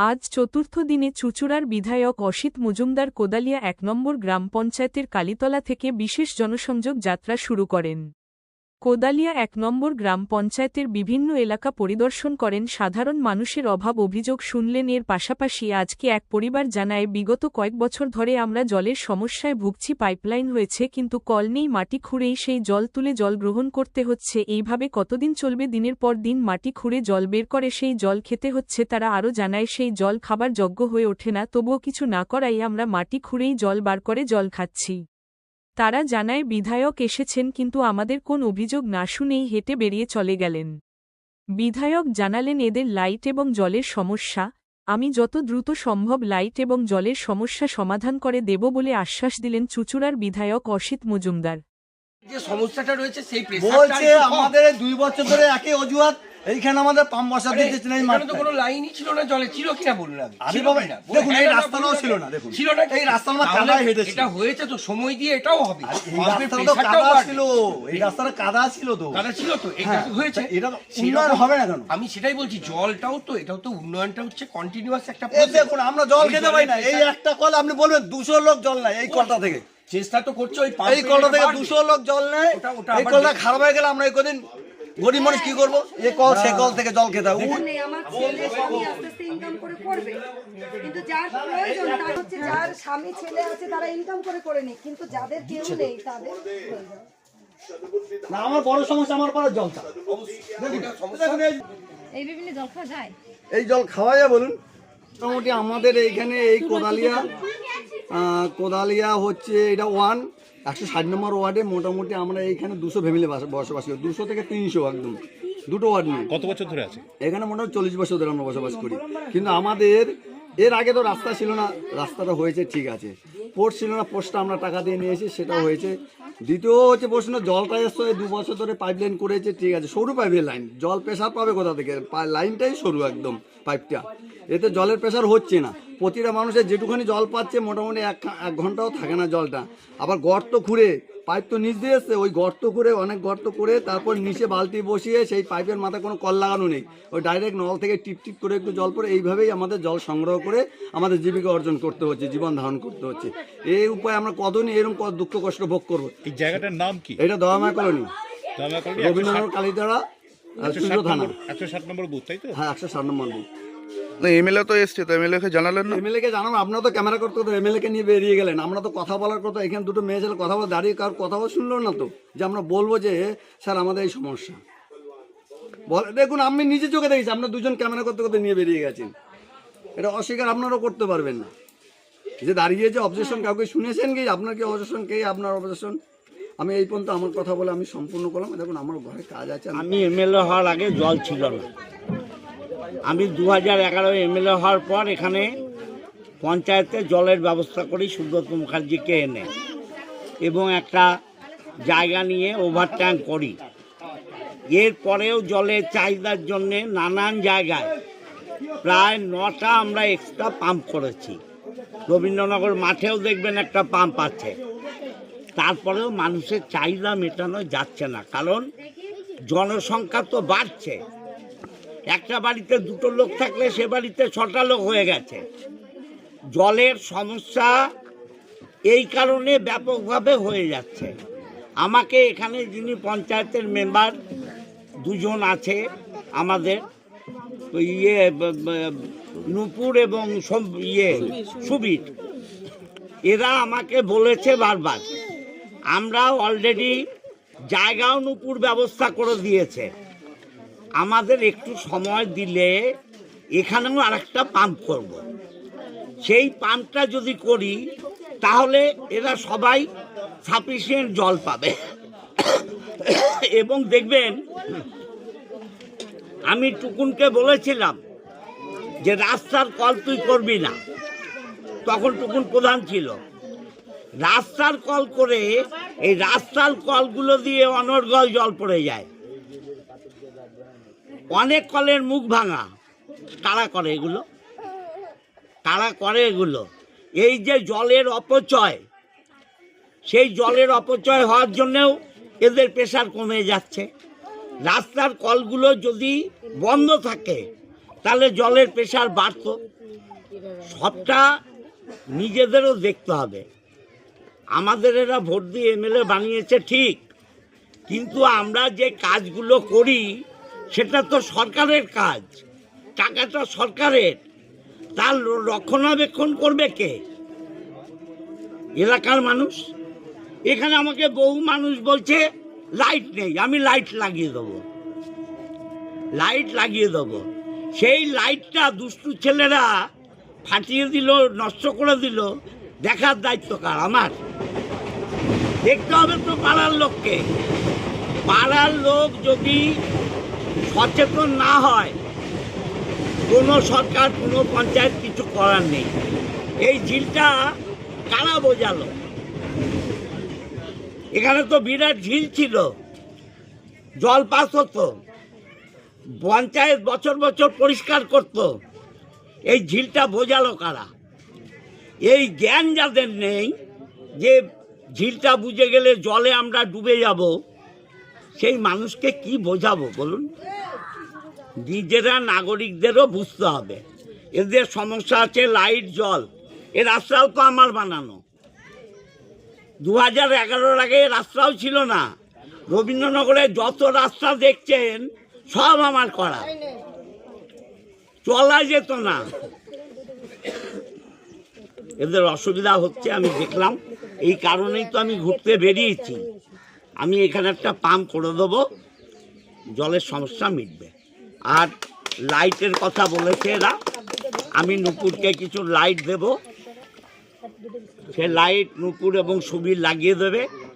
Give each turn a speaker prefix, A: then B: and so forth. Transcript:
A: আজ চতুর্থ দিনে চুঁচুড়ার বিধায়ক অসিত মজুমদার কোদালিয়া ১ নম্বর গ্রাম পঞ্চায়েতের কালীতলা থেকে বিশেষ জনসংযোগ যাত্রা শুরু করেন। কোদালিয়া ১ নম্বর গ্রাম পঞ্চায়েতের বিভিন্ন এলাকা পরিদর্শন করেন, সাধারণ মানুষের অভাব অভিযোগ শুনলেন। এর পাশাপাশি আজকে এক পরিবার জানায়, বিগত কয়েক বছর ধরে আমরা জলের সমস্যায় ভুগছি। পাইপলাইন হয়েছে কিন্তু কল নেই, মাটি খুঁড়েই সেই জল তুলে জল গ্রহণ করতে হচ্ছে। এইভাবে কতদিন চলবে? দিনের পর দিন মাটি খুঁড়ে জল বের করে সেই জল খেতে হচ্ছে। তারা আরও জানায়, সেই জল খাবার যোগ্য হয়ে ওঠে না, তবুও কিছু না করাই আমরা মাটি খুঁড়েই জল বার করে জল খাচ্ছি। তারা জানায়, বিধায়ক এসেছেন কিন্তু আমাদের কোন অভিযোগ না শুনেই হেঁটে বেরিয়ে চলে গেলেন। বিধায়ক জানালেন, এদের লাইট এবং জলের সমস্যা, আমি যত দ্রুত সম্ভব লাইট এবং জলের সমস্যা সমাধান করে দেব বলে আশ্বাস দিলেন চুঁচুড়ার বিধায়ক অসিত মজুমদার।
B: যে সমস্যাটা রয়েছে সেই
C: বলছে আমাদের 2 বছর ধরে একই অজুহাত, এইখানে আমাদের পাম্প বসা দিতে নেই,
B: মানে তো কোনো লাইনই ছিল না, জলে ছিল কিনা বলুন আগে।
C: ছিল না, দেখুন এই রাস্তাটাও ছিল না, দেখুন
B: ছিল না,
C: এই রাস্তা আমরা কাদায় হেঁটেছি।
B: এটা হয়েছে তো সময় দিয়ে, এটাও হবে।
C: এই রাস্তাটা তো কাদা ছিল, এই রাস্তাটা কাদা ছিল তো,
B: কাদা ছিল তো, এটা হয়েছে।
C: এটা উন্নয়ন হবে না কেন?
B: আমি সেটাই বলছি, জলটাও তো, এটাও তো উন্নয়নটা হচ্ছে কন্টিনিউয়াস একটা।
C: এই দেখুন আমরা জল খেতে পাই না, এই একটা কল আপনি বলবেন 200 লোক জল নাই এই কলটা থেকে,
B: চেষ্টা তো করছে ওই
C: এই কলটা থেকে 200 লোক জল নেয়। এই কলটা খারাপ হয়ে গেলে আমরা এই কদিন গরিব মানুষ কি করবো? এই কল সে কল থেকে জল খেতে হবে।
D: আমার ছেলে স্বামী আস্তে আস্তে ইনকাম করে করবে, কিন্তু যার প্রয়োজন তার হচ্ছে, যার স্বামী ছেলে আছে তারা ইনকাম করে নি, কিন্তু যাদের কেউ নেই তাদের
C: না। আমার বড় সমস্যা আমার পাড়ার জলটা,
D: এই বিভিন্ন জল খাওয়া যায়,
C: এই জল খাওয়া যায় বলুন। মোটামুটি আমাদের এইখানে এই কোদালিয়া হচ্ছে এটা 160 নম্বর ওয়ার্ডে মোটামুটি আমরা এইখানে 200 ফ্যামিলি বসবাস করি, 200 থেকে 300 একদম, দুটো ওয়ার্ড নিয়ে।
E: কত বছর ধরে আছে
C: এখানে মোটামুটি 40 বছর ধরে আমরা বসবাস করি। কিন্তু আমাদের এর আগে তো রাস্তা ছিল না, রাস্তাটা হয়েছে ঠিক আছে। পোস্ট ছিল না, পোস্টটা আমরা টাকা দিয়ে নিয়েছি, সেটা হয়েছে। দ্বিতীয় হচ্ছে প্রশ্ন, জলটা এসছে 2 বছর ধরে পাইপ লাইন করেছে ঠিক আছে, সরু পাইপের লাইন, জল প্রেশার পাবে কোথা থেকে? লাইনটাই সরু একদম পাইপটা, এতে জলের প্রেশার হচ্ছে না। প্রতিটা মানুষের যেটুখানি জল পাচ্ছে মোটামুটি এক ঘন্টাও থাকে না জলটা। আবার গর্ত খুঁড়ে, পাইপ তো নিচ দিয়ে এসছে, ওই গর্ত খুঁড়ে অনেক গর্ত করে তারপর নিচে বালতি বসিয়ে সেই পাইপের মাথায় কোনো কল লাগানো নেই, ওই ডাইরেক্ট নল থেকে টিপ টিপ করে একটু জল পড়ে, এইভাবেই আমাদের জল সংগ্রহ করে আমাদের জীবিকা অর্জন করতে হচ্ছে, জীবন ধারণ করতে হচ্ছে। এই উপায় আমরা কতদিনই এরকম দুঃখ কষ্ট ভোগ করবো।
E: এই জায়গাটার নাম কি?
C: এটা দয়াময় কলোনি, রবীন্দ্রনাথ কালীতলা, থানা,
E: 160 নম্বর বুথ, তাই তো?
C: হ্যাঁ 160 নম্বর বুথ।
F: না এমএলএ তো এসছে, তো এমএলএ কে জানালেন না?
C: এমএলএ কে জানাবো, আপনারা তো ক্যামেরা করতে হতো, এমএলএ কে নিয়ে বেরিয়ে গেলেন। আমরা তো কথা বলার কথা, এখানে দুটো মেয়ে ছেলে কথা বলে দাঁড়িয়ে কার কথাও শুনলো না তো, যে আমরা বলবো যে স্যার আমাদের এই সমস্যা। দেখুন আমি নিজে চোখে দেখেছি, আপনার দুজন ক্যামেরা করতে করতে নিয়ে বেরিয়ে গেছেন। এটা অস্বীকার আপনারাও করতে পারবেন না, যে দাঁড়িয়ে যে অবজেকশন কাউকে শুনেছেন কি? আপনার কি অবজেকশন, কে আপনার অবজেকশন? আমি এই পর্যন্ত আমার কথা বলে আমি সম্পূর্ণ করলাম। দেখুন আমার ঘরে কাজ আছে।
G: আমি এমএলএ হওয়ার আগে জল ছিল না। আমি 2011 এমএলএ হওয়ার পর এখানে পঞ্চায়েতে জলের ব্যবস্থা করি সুব্রত মুখার্জিকে এনে, এবং একটা জায়গা নিয়ে ওভার ট্যাঙ্ক করি। এরপরেও জলের চাহিদার জন্যে নানান জায়গায় প্রায় 9টা আমরা এক্সট্রা পাম্প করেছি। রবীন্দ্রনগর মাঠেও দেখবেন একটা পাম্প আছে। তারপরেও মানুষের চাহিদা মেটানো যাচ্ছে না, কারণ জনসংখ্যা তো বাড়ছে। একটা বাড়িতে 2টো লোক থাকলে সে বাড়িতে 6টা লোক হয়ে গেছে। জলের সমস্যা এই কারণে ব্যাপকভাবে হয়ে যাচ্ছে। আমাকে এখানে যিনি পঞ্চায়েতের মেম্বার 2জন আছে আমাদের, নূপুর এবং সুবীর, এরা আমাকে বলেছে বারবার, আমরা অলরেডি জায়গাও নূপুর ব্যবস্থা করে দিয়েছে, আমাদের একটু সময় দিলে এখানেও আরেকটা পাম্প করব। সেই পাম্পটা যদি করি তাহলে এরা সবাই সাফিসিয়েন্ট জল পাবে। এবং দেখবেন, আমি টুকুনকে বলেছিলাম যে রাস্তার কল তুই করবি না, তখন টুকুন প্রধান ছিল। রাস্তার কল করে এই রাস্তার কলগুলো দিয়ে অনর্গল জল পড়ে যায়। অনেক কলের মুখ ভাঙা। কারা করে এগুলো? কারা করে এগুলো? এই যে জলের অপচয়, সেই জলের অপচয় হওয়ার জন্যেও এদের প্রেশার কমে যাচ্ছে। রাস্তার কলগুলো যদি বন্ধ থাকে তাহলে জলের প্রেশার বাড়তো। সবটা নিজেদেরও দেখতে হবে। আমাদের এরা ভোট দিয়ে এমএলএ বানিয়েছে ঠিক, কিন্তু আমরা যে কাজগুলো করি সেটা তো সরকারের কাজ, টাকাটা সরকারের, তার রক্ষণাবেক্ষণ করবে কে? এলাকার মানুষ। এখানে আমাকে বহু মানুষ বলছে লাইট নেই, আমি লাইট লাগিয়ে দেবো, লাইট লাগিয়ে দেবো। সেই লাইটটা দুষ্টু ছেলেরা ফাটিয়ে দিল, নষ্ট করে দিল, দেখার দায়িত্ব কার? আমার। দেখতে হবে তো পাড়ার লোককে। পাড়ার লোক যদি সচেতন না হয়, কোনো সরকার, কোনো পঞ্চায়েত কিছু করার নেই। এই ঝিলটা কারা বোঝালো? এখানে তো বিরাট ঝিল ছিল, জল পাস হতো, পঞ্চায়েত বছর বছর পরিষ্কার করত। এই ঝিলটা বোঝালো কারা? এই জ্ঞান যাদের নেই যে ঝিলটা বুঝে গেলে জলে আমরা ডুবে যাব, সেই মানুষকে কি বোঝাবো বলুন? নিজেরা নাগরিকদেরও বুঝতে হবে এদের সমস্যা আছে। লাইট, জল, এ রাস্তাও তো আমার বানানো। 2011-এর আগে রাস্তাও ছিল না। রবীন্দ্রনগরে যত রাস্তা দেখছেন সব আমার করা, চলা যেত না। এদের অসুবিধা হচ্ছে আমি দেখলাম, এই কারণেই তো আমি ঘুরতে বেরিয়েছি। আমি এখানে একটা পাম্প করে দেবো, জলের সমস্যা মিটবে। আর লাইটের কথা বলেছে এরা, আমি নুপুরকে কিছু লাইট দেব, সে লাইট নুপুর এবং সুবীর লাগিয়ে দেবে।